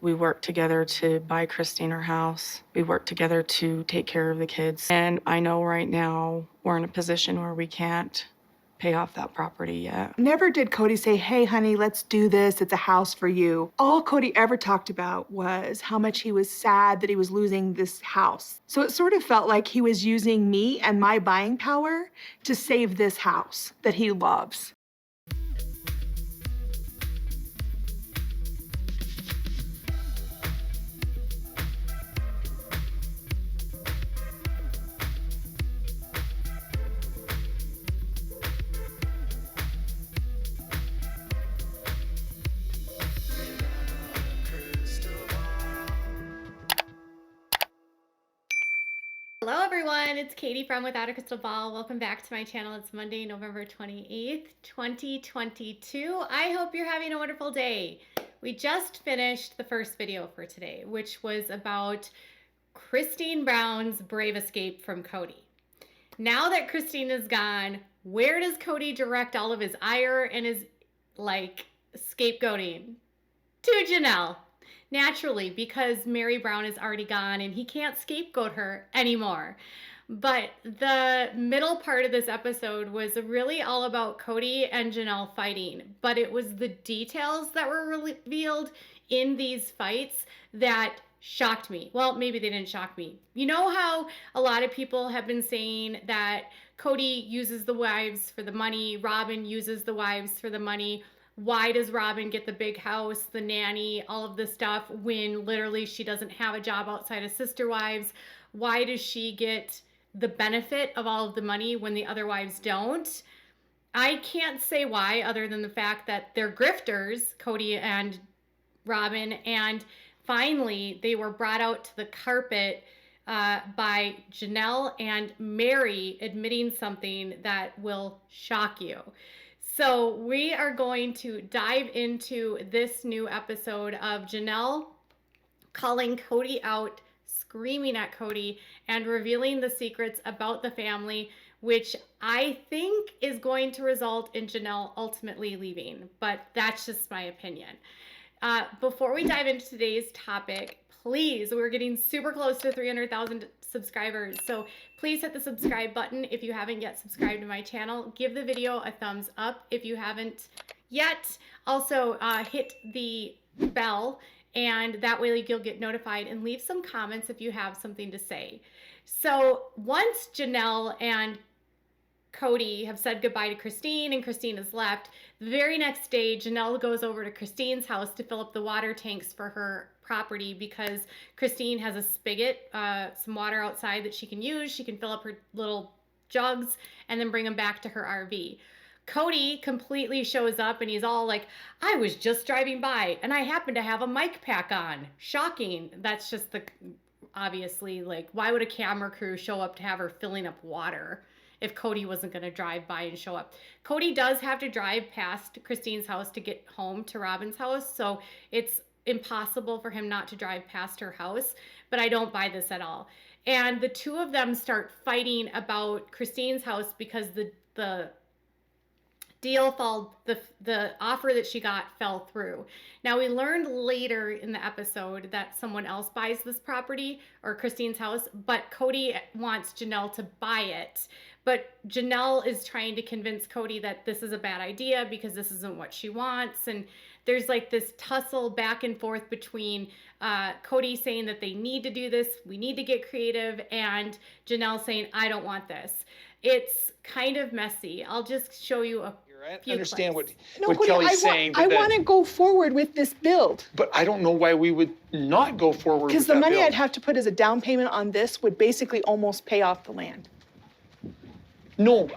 We worked together to buy Christine her house. We worked together to take care of the kids. And I know right now we're in a position where we can't pay off that property yet. Never did Kody say, hey, honey, let's do this. It's a house for you. All Kody ever talked about was how much he was sad that he was losing this house. So it sort of felt like he was using me and my buying power to save this house that he loves. Hello everyone, it's Katie from Without a Crystal Ball. Welcome back to my channel. It's Monday, November 28th, 2022. I hope you're having a wonderful day. We just finished the first video for today, which was about Kody Brown's brave escape from Cody. Now that Christine is gone, where does Cody direct all of his ire and his scapegoating? To Janelle. Naturally, because Meri Brown is already gone and he can't scapegoat her anymore. But the middle part of this episode was really all about Cody and Janelle fighting. But it was the details that were revealed in these fights that shocked me. Well, maybe they didn't shock me. You know how a lot of people have been saying that Cody uses the wives for the money, Robyn uses the wives for the money. Why does Robyn get the big house, the nanny, all of this stuff when literally she doesn't have a job outside of sister wives? Why does she get the benefit of all of the money when the other wives don't? I can't say why other than the fact that they're grifters, Cody and Robyn, and finally they were brought out to the carpet by Janelle and Meri admitting something that will shock you. So we are going to dive into this new episode of Janelle calling Cody out, screaming at Cody, and revealing the secrets about the family, which I think is going to result in Janelle ultimately leaving, but that's just my opinion. Before we dive into today's topic, please, we're getting super close to 300,000 subscribers, so please hit the subscribe button if you haven't yet subscribed to my channel. Give the video a thumbs up if you haven't yet. Also, hit the bell, and that way you'll get notified, and leave some comments if you have something to say. So once Janelle and Cody have said goodbye to Christine and Christine has left, the very next day Janelle goes over to Christine's house to fill up the water tanks for her property because Christine has a spigot, some water outside that she can use. She can fill up her little jugs and then bring them back to her RV. Cody completely shows up and he's all like, I was just driving by and I happen to have a mic pack on. Shocking. That's just obviously, like, why would a camera crew show up to have her filling up water if Cody wasn't going to drive by and show up? Cody does have to drive past Christine's house to get home to Robyn's house, so it's impossible for him not to drive past her house, but I don't buy this at all. And the two of them start fighting about Christine's house because the the offer that she got fell through. Now, we learned later in the episode that someone else buys this property, or Christine's house, but Cody wants Janelle to buy it. But Janelle is trying to convince Cody that this is a bad idea because this isn't what she wants. And there's like this tussle back and forth between Cody saying that they need to do this, we need to get creative, and Janelle saying, I don't want this. It's kind of messy. I'll just show you a few understand clips. what Kelly's saying. I want to go forward with this build. But I don't know why we would not go forward with that Because the money build. I'd have to put as a down payment on this would basically almost pay off the land. No,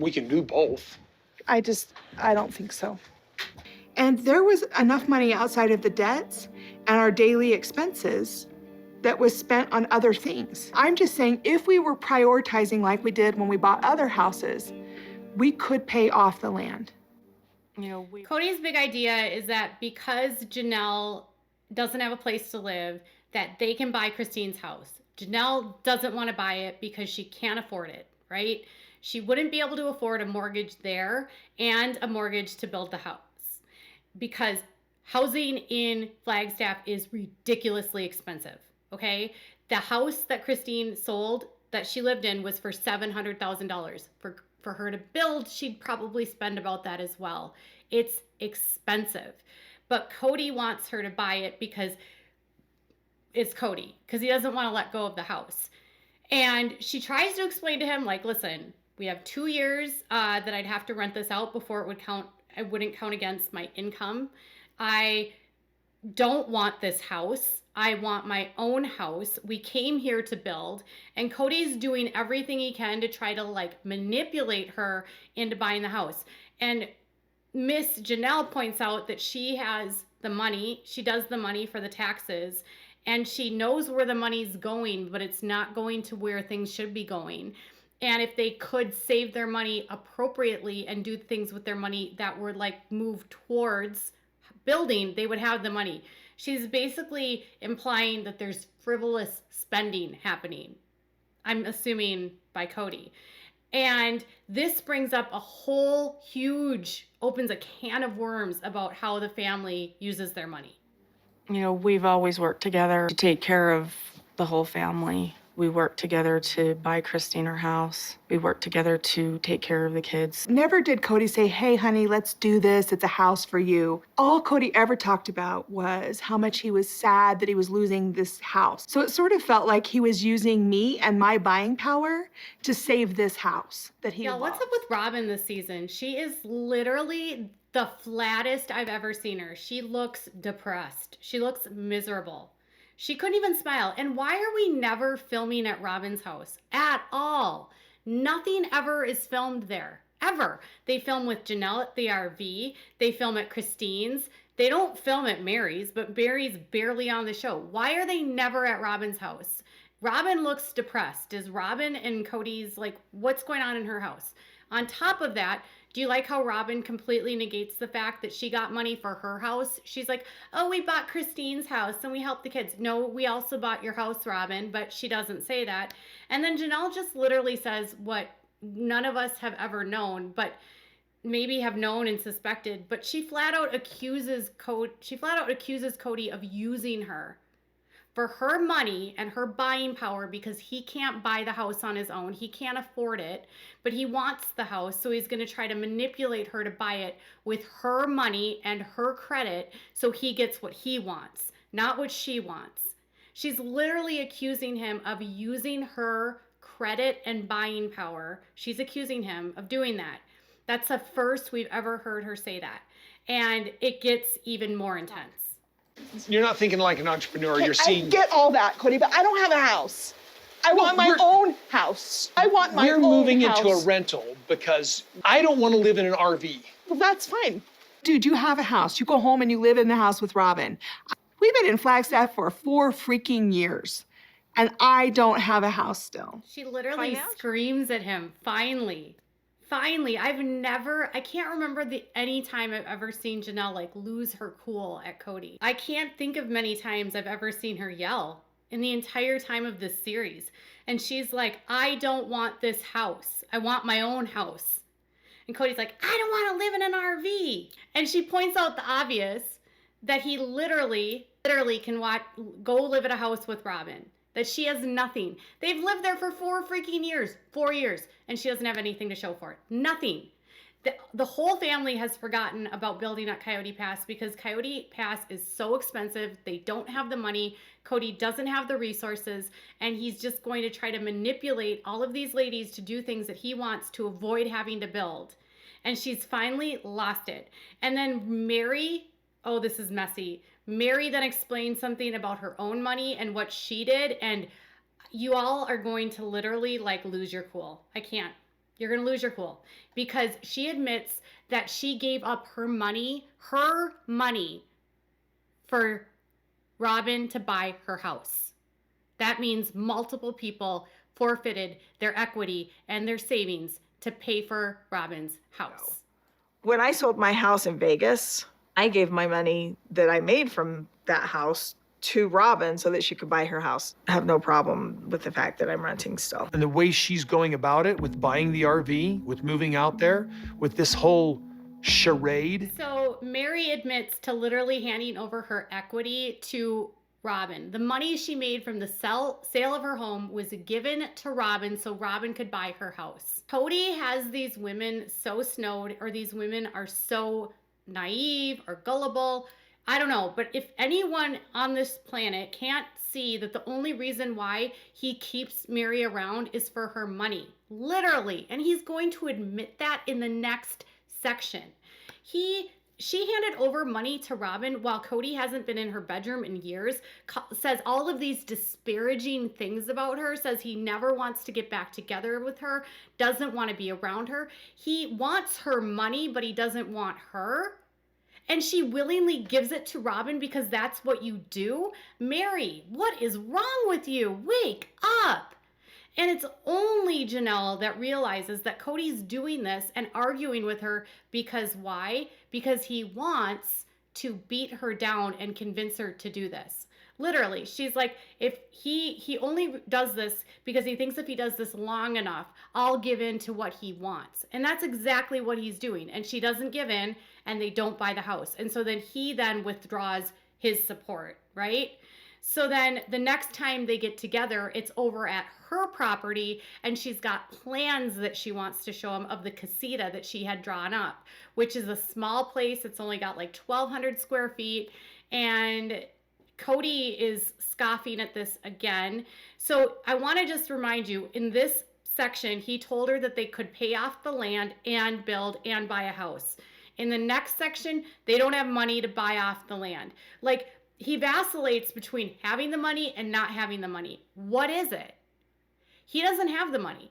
we can do both. I don't think so. And there was enough money outside of the debts and our daily expenses that was spent on other things. I'm just saying, if we were prioritizing like we did when we bought other houses, we could pay off the land. You know, Cody's big idea is that because Janelle doesn't have a place to live, that they can buy Christine's house. Janelle doesn't want to buy it because she can't afford it, right? She wouldn't be able to afford a mortgage there and a mortgage to build the house because Housing in Flagstaff is ridiculously expensive, okay? The house that Christine sold that she lived in was for $700,000. For her to build, she'd probably spend about that as well. It's expensive. But Cody wants her to buy it because it's Cody, because he doesn't want to let go of the house. And she tries to explain to him, like, listen, we have 2 years that I'd have to rent this out before it wouldn't count against my income. I don't want this house. I want my own house. We came here to build, and Cody's doing everything he can to try to like manipulate her into buying the house. And Miss Janelle points out that she has the money. She does the money for the taxes, and she knows where the money's going, but it's not going to where things should be going. And if they could save their money appropriately and do things with their money that were like move towards building, they would have the money. She's basically implying that there's frivolous spending happening, I'm assuming by Cody. And this brings up a whole opens a can of worms about how the family uses their money. You know, we've always worked together to take care of the whole family. We worked together to buy Christine her house. We worked together to take care of the kids. Never did Cody say, hey, honey, let's do this. It's a house for you. All Cody ever talked about was how much he was sad that he was losing this house. So it sort of felt like he was using me and my buying power to save this house that he loved. What's up with Robyn this season? She is literally the flattest I've ever seen her. She looks depressed. She looks miserable. She couldn't even smile. And why are we never filming at Robyn's house at all? Nothing ever is filmed there, ever. They film with Janelle at the RV. They film at Christine's. They don't film at Meri's, but Meri's barely on the show. Why are they never at Robyn's house? Robyn looks depressed. Is Robyn and Cody's, like, what's going on in her house? On top of that, do you like how Robyn completely negates the fact that she got money for her house? She's like, oh, we bought Christine's house and we helped the kids. No, we also bought your house, Robyn, but she doesn't say that. And then Janelle just literally says what none of us have ever known, but maybe have known and suspected, but she flat out accuses Cody of using her for her money and her buying power because he can't buy the house on his own. He can't afford it, but he wants the house, so he's going to try to manipulate her to buy it with her money and her credit so he gets what he wants, not what she wants. She's literally accusing him of using her credit and buying power. She's accusing him of doing that. That's the first we've ever heard her say that. And it gets even more intense. You're not thinking like an entrepreneur. You're seeing. I get all that, Cody, but I don't have a house. I want my own house. I want my own house. We're moving into a rental because I don't want to live in an RV. Well, that's fine. Dude, you have a house. You go home and you live in the house with Robyn. We've been in Flagstaff for 4 freaking years, and I don't have a house still. She literally screams at him, finally. Finally, I can't remember any time I've ever seen Janelle like lose her cool at Cody. I can't think of many times I've ever seen her yell in the entire time of this series. And she's like, I don't want this house. I want my own house. And Cody's like, I don't want to live in an RV. And she points out the obvious that he literally can go live at a house with Robyn. That she has nothing. They've lived there for 4 years, and she doesn't have anything to show for it. Nothing. The whole family has forgotten about building at Coyote Pass because Coyote Pass is so expensive. They don't have the money. Cody doesn't have the resources, and he's just going to try to manipulate all of these ladies to do things that he wants to avoid having to build. And she's finally lost it. And then Meri, oh, this is messy. Meri then explained something about her own money and what she did, and you all are going to literally like lose your cool. I can't. You're going to lose your cool because she admits that she gave up her money for Robyn to buy her house. That means multiple people forfeited their equity and their savings to pay for Robyn's house. When I sold my house in Vegas, I gave my money that I made from that house to Robyn so that she could buy her house. I have no problem with the fact that I'm renting still. And the way she's going about it with buying the RV, with moving out there, with this whole charade. So Meri admits to literally handing over her equity to Robyn. The money she made from the sale of her home was given to Robyn so Robyn could buy her house. Kody has these women so snowed, or these women are so naive or gullible. I don't know, but if anyone on this planet can't see that the only reason why he keeps Meri around is for her money, literally, and he's going to admit that in the next section. She handed over money to Robyn while Kody hasn't been in her bedroom in years, says all of these disparaging things about her, says he never wants to get back together with her, doesn't want to be around her. He wants her money, but he doesn't want her. And she willingly gives it to Robyn because that's what you do? Meri, what is wrong with you? Wake up. And it's only Janelle that realizes that Kody's doing this and arguing with her because why? Because he wants to beat her down and convince her to do this. Literally, she's like, if he only does this because he thinks if he does this long enough, I'll give in to what he wants. And that's exactly what he's doing. And she doesn't give in and they don't buy the house. And so then he then withdraws his support, right? So then the next time they get together, it's over at her property and she's got plans that she wants to show him of the casita that she had drawn up, which is a small place. It's only got like 1,200 square feet. And Kody is scoffing at this again. So I want to just remind you, in this section, he told her that they could pay off the land and build and buy a house. In the next section, they don't have money to buy off the land. Like, he vacillates between having the money and not having the money. What is it? He doesn't have the money,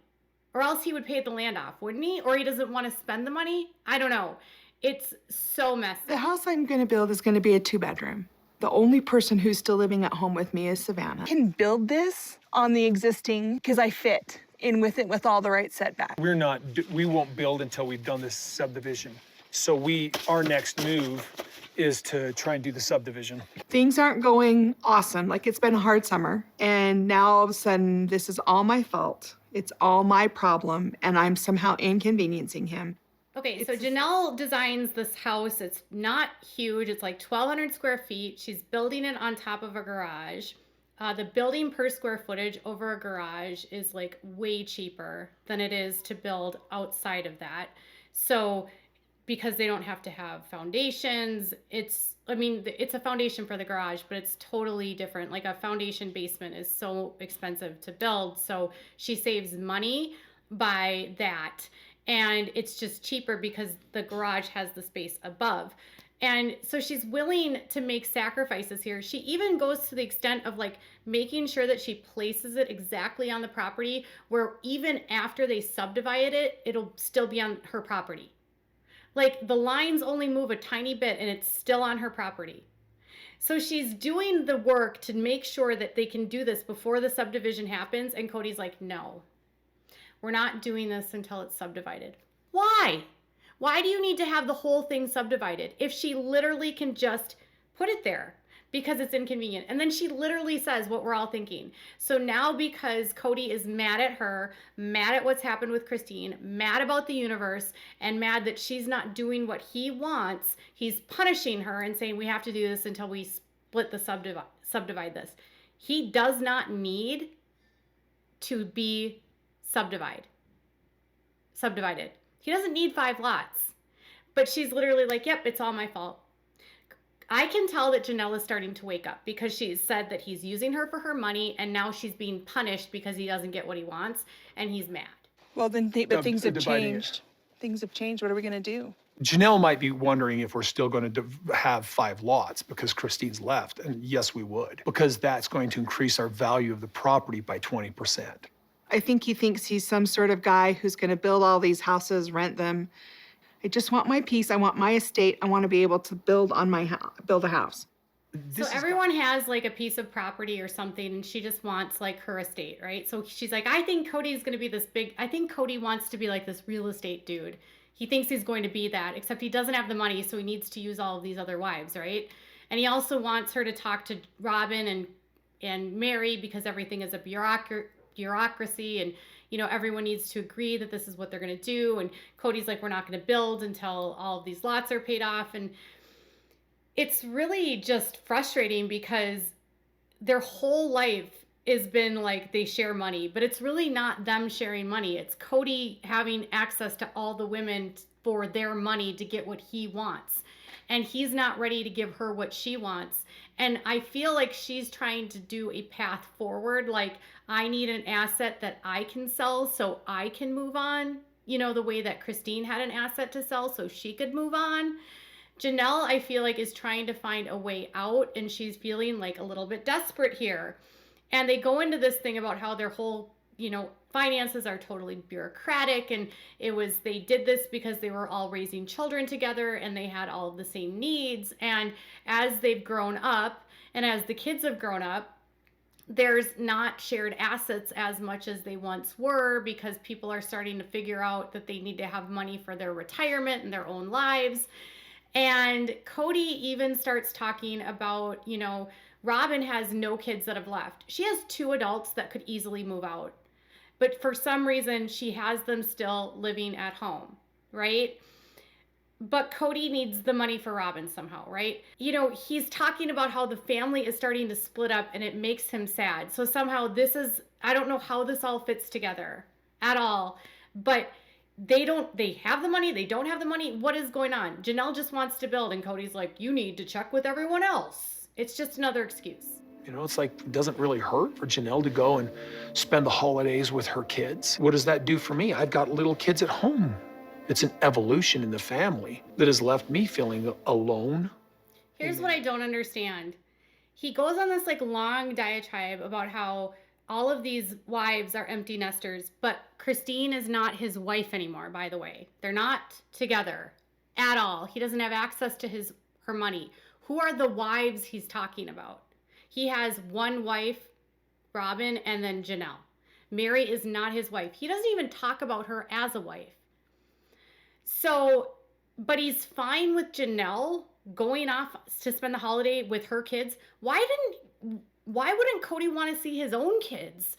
or else he would pay the land off, wouldn't he? Or he doesn't want to spend the money? I don't know. It's so messy. The house I'm going to build is going to be a 2-bedroom. The only person who's still living at home with me is Savannah. I can build this on the existing because I fit in with it with all the right setbacks. We won't build until we've done this subdivision. So our next move is to try and do the subdivision. Things aren't going awesome. Like, it's been a hard summer, and now all of a sudden this is all my fault. It's all my problem, and I'm somehow inconveniencing him. Okay, so Janelle designs this house. It's not huge. It's like 1,200 square feet. She's building it on top of a garage. The building per square footage over a garage is like way cheaper than it is to build outside of that. So because they don't have to have foundations, it's a foundation for the garage, but it's totally different. Like, a foundation basement is so expensive to build. So she saves money by that. And it's just cheaper because the garage has the space above. And so she's willing to make sacrifices here. She even goes to the extent of like making sure that she places it exactly on the property where even after they subdivide it, it'll still be on her property. Like, the lines only move a tiny bit and it's still on her property. So she's doing the work to make sure that they can do this before the subdivision happens. And Kody's like, no, we're not doing this until it's subdivided. Why? Why do you need to have the whole thing subdivided if she literally can just put it there because it's inconvenient? And then she literally says what we're all thinking. So now, because Kody is mad at her, mad at what's happened with Christine, mad about the universe, and mad that she's not doing what he wants, he's punishing her and saying we have to do this until we split the subdivide this. He does not need to be subdivided. He doesn't need 5 lots. But she's literally like, yep, it's all my fault. I can tell that Janelle is starting to wake up because she's said that he's using her for her money and now she's being punished because he doesn't get what he wants and he's mad. Well, then, but things have Dividing it. changed. Things have changed. What are we going to do? Janelle might be wondering if we're still going to have 5 lots because Christine's left. And yes, we would, because that's going to increase our value of the property by 20%. I think he thinks he's some sort of guy who's going to build all these houses, rent them. I just want my peace. I want my estate. I want to be able to build on my build a house. So everyone has like a piece of property or something and she just wants like her estate, right? So she's like, I think Cody's going to be this big, I think Kody wants to be like this real estate dude. He thinks he's going to be that, except he doesn't have the money, so he needs to use all of these other wives, right? And he also wants her to talk to Robyn and Meri because everything is a bureaucracy and, everyone needs to agree that this is what they're going to do. And Kody's like, we're not going to build until all of these lots are paid off. And it's really just frustrating because their whole life has been like they share money, but it's really not them sharing money. It's Kody having access to all the women for their money to get what he wants. And he's not ready to give her what she wants. And I feel like she's trying to do a path forward. Like, I need an asset that I can sell so I can move on. The way that Christine had an asset to sell so she could move on. Janelle, I feel like, is trying to find a way out, and she's feeling like a little bit desperate here. And they go into this thing about how their whole, finances are totally bureaucratic, and they did this because they were all raising children together and they had all of the same needs. And as they've grown up and as the kids have grown up, there's not shared assets as much as they once were because people are starting to figure out that they need to have money for their retirement and their own lives. And Kody even starts talking about, Robyn has no kids that have left. She has 2 adults that could easily move out. But for some reason, she has them still living at home, right? But Kody needs the money for Robyn somehow, right? He's talking about how the family is starting to split up and it makes him sad. So somehow I don't know how this all fits together at all. But they have the money, they don't have the money. What is going on? Janelle just wants to build, and Kody's like, you need to check with everyone else. It's just another excuse. It's like, it doesn't really hurt for Janelle to go and spend the holidays with her kids. What does that do for me? I've got little kids at home. It's an evolution in the family that has left me feeling alone. Here's what I don't understand. He goes on this long diatribe about how all of these wives are empty nesters, but Christine is not his wife anymore, by the way. They're not together at all. He doesn't have access to her money. Who are the wives he's talking about? He has one wife, Robyn, and then Janelle. Meri is not his wife. He doesn't even talk about her as a wife. So, but he's fine with Janelle going off to spend the holiday with her kids. Why wouldn't Kody want to see his own kids?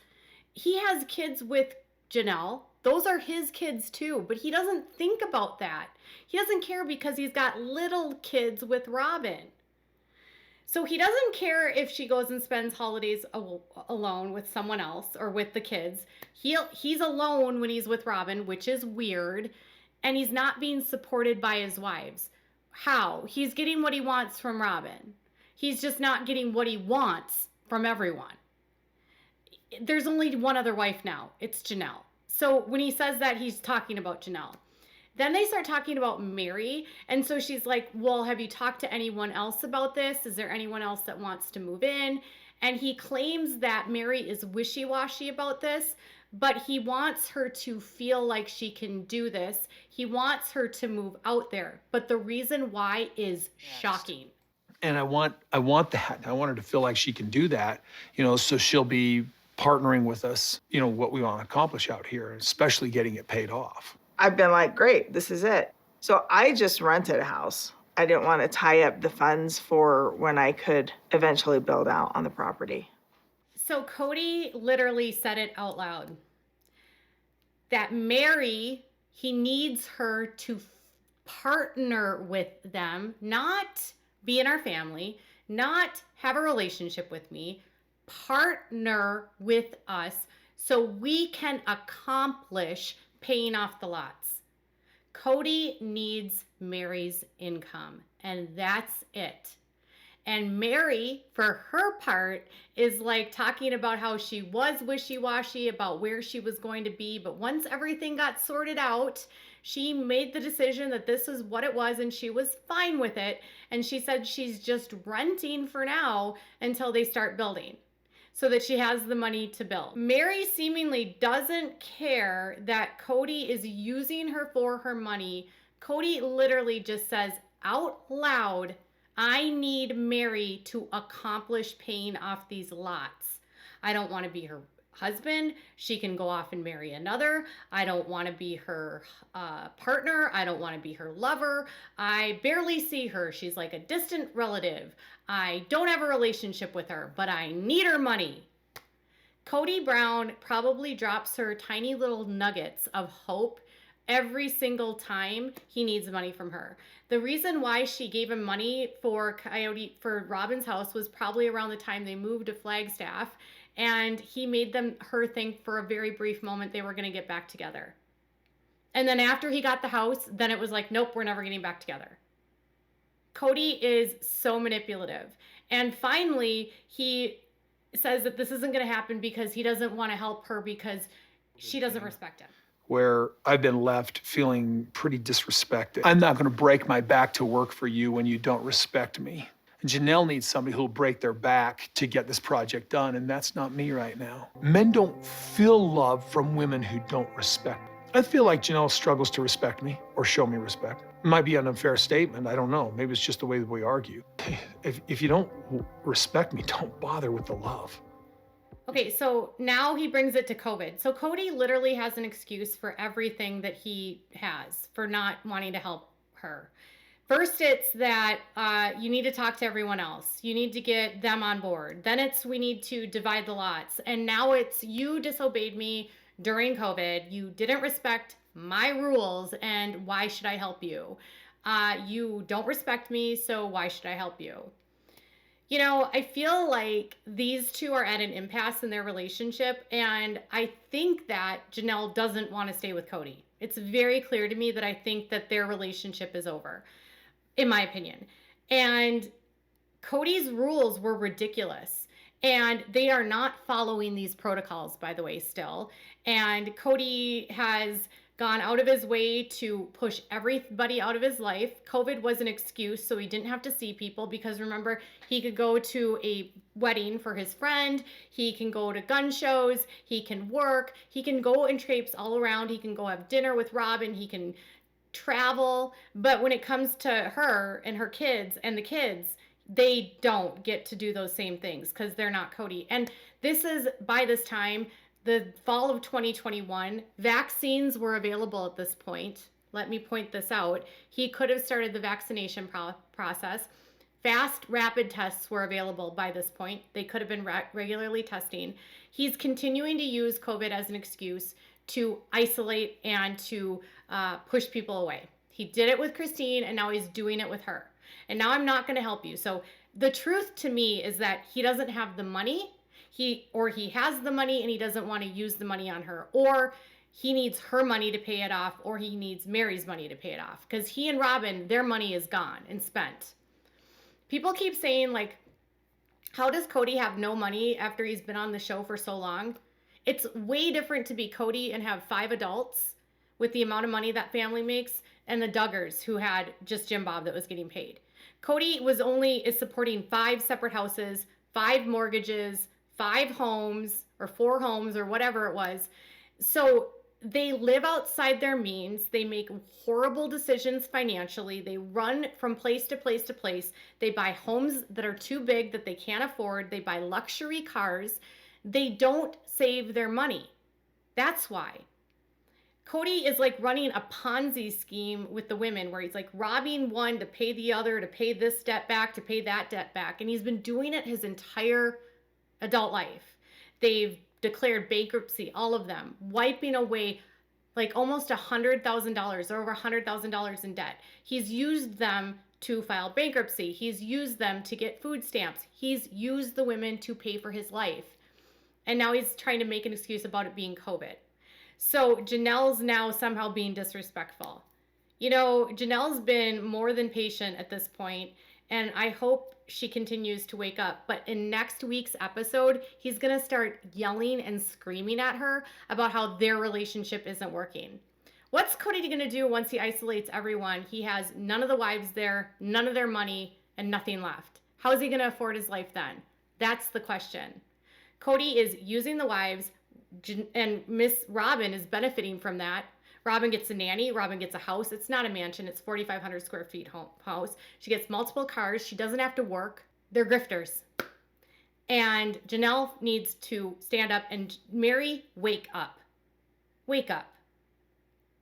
He has kids with Janelle. Those are his kids too, but he doesn't think about that. He doesn't care because he's got little kids with Robyn. So he doesn't care if she goes and spends holidays alone with someone else or with the kids. He's alone when he's with Robyn, which is weird, and he's not being supported by his wives. How? He's getting what he wants from Robyn. He's just not getting what he wants from everyone. There's only one other wife now. It's Janelle. So when he says that, he's talking about Janelle. Then they start talking about Meri. And so she's like, well, have you talked to anyone else about this? Is there anyone else that wants to move in? And he claims that Meri is wishy-washy about this, but he wants her to feel like she can do this. He wants her to move out there. But the reason why is shocking. And I want that. I want her to feel like she can do that, so she'll be partnering with us, what we want to accomplish out here, especially getting it paid off. I've been like, great, this is it. So I just rented a house. I didn't want to tie up the funds for when I could eventually build out on the property. So Kody literally said it out loud. That Meri, he needs her to partner with them, not be in our family, not have a relationship with me, partner with us so we can accomplish paying off the lots. Kody needs Meri's income, and that's it. And Meri, for her part, is talking about how she was wishy-washy about where she was going to be, but once everything got sorted out, she made the decision that this is what it was, and she was fine with it. And she said she's just renting for now until they start building, so that she has the money to build. Meri seemingly doesn't care that Kody is using her for her money. Kody literally just says out loud, I need Meri to accomplish paying off these lots. I don't want to be her husband. She can go off and marry another. I don't want to be her partner. I don't want to be her lover. I barely see her. She's like a distant relative. I don't have a relationship with her, but I need her money. Kody Brown probably drops her tiny little nuggets of hope every single time he needs money from her. The reason why she gave him money for Robyn's house was probably around the time they moved to Flagstaff, and he made her think for a very brief moment they were going to get back together. And then after he got the house, then it was like, nope, we're never getting back together. Kody is so manipulative. And finally, he says that this isn't going to happen because he doesn't want to help her because she doesn't respect him. Where I've been left feeling pretty disrespected. I'm not going to break my back to work for you when you don't respect me. And Janelle needs somebody who'll break their back to get this project done, and that's not me right now. Men don't feel love from women who don't respect. I feel like Janelle struggles to respect me or show me respect. It might be an unfair statement, I don't know. Maybe it's just the way that we argue. If you don't respect me, don't bother with the love. Okay, so now he brings it to COVID. So Kody literally has an excuse for everything that he has for not wanting to help her. First, it's that you need to talk to everyone else. You need to get them on board. Then it's we need to divide the lots. And now it's you disobeyed me during COVID. You didn't respect my rules, and why should I help you? You don't respect me, so why should I help you? You know, I feel like these two are at an impasse in their relationship, and I think that Janelle doesn't want to stay with Kody. It's very clear to me that I think that their relationship is over, in my opinion. And Kody's rules were ridiculous, and they are not following these protocols, by the way, still. And Kody has gone out of his way to push everybody out of his life. COVID was an excuse, so he didn't have to see people because remember, he could go to a wedding for his friend, he can go to gun shows, he can work, he can go and traipse all around, he can go have dinner with Robyn, he can travel. But when it comes to her and her kids and the kids, they don't get to do those same things because they're not Kody. And this is, by this time, the fall of 2021, vaccines were available at this point. Let me point this out. He could have started the vaccination process. Fast, rapid tests were available by this point. They could have been regularly testing. He's continuing to use COVID as an excuse to isolate and to push people away. He did it with Christine, and now he's doing it with her. And now I'm not going to help you. So the truth to me is that he doesn't have the money. He has the money and he doesn't want to use the money on her, or he needs her money to pay it off, or he needs Meri's money to pay it off, because he and Robyn, their money is gone and spent. People keep saying, like, how does Kody have no money after he's been on the show for so long? It's way different to be Kody and have 5 adults with the amount of money that family makes, and the Duggars who had just Jim Bob that was getting paid. Kody is supporting 5 separate houses, 5 mortgages, 5 homes, or 4 homes, or whatever it was. So they live outside their means. They make horrible decisions financially. They run from place to place to place. They buy homes that are too big that they can't afford. They buy luxury cars. They don't save their money. That's why. Kody is like running a Ponzi scheme with the women where he's like robbing one to pay the other, to pay this debt back, to pay that debt back. And he's been doing it his entire adult life. They've declared bankruptcy, all of them, wiping away like almost $100,000 or over $100,000 in debt. He's used them to file bankruptcy. He's used them to get food stamps. He's used the women to pay for his life. And now he's trying to make an excuse about it being COVID. So Janelle's now somehow being disrespectful. You know, Janelle's been more than patient at this point, and I hope she continues to wake up. But in next week's episode, he's going to start yelling and screaming at her about how their relationship isn't working. What's Kody going to do once he isolates everyone? He has none of the wives there, none of their money, and nothing left. How is he going to afford his life then? That's the question. Kody is using the wives, and Miss Robyn is benefiting from that. Robyn gets a nanny. Robyn gets a house. It's not a mansion. It's 4,500 square feet house. She gets multiple cars. She doesn't have to work. They're grifters. And Janelle needs to stand up and Meri, wake up. Wake up.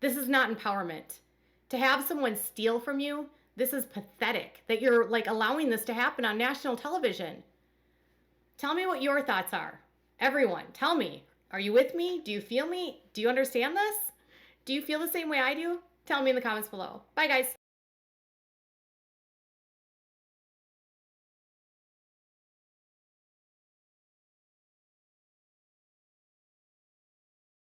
This is not empowerment. To have someone steal from you, this is pathetic that you're like allowing this to happen on national television. Tell me what your thoughts are. Everyone, tell me, are you with me? Do you feel me? Do you understand this? Do you feel the same way I do? Tell me in the comments below. Bye, guys.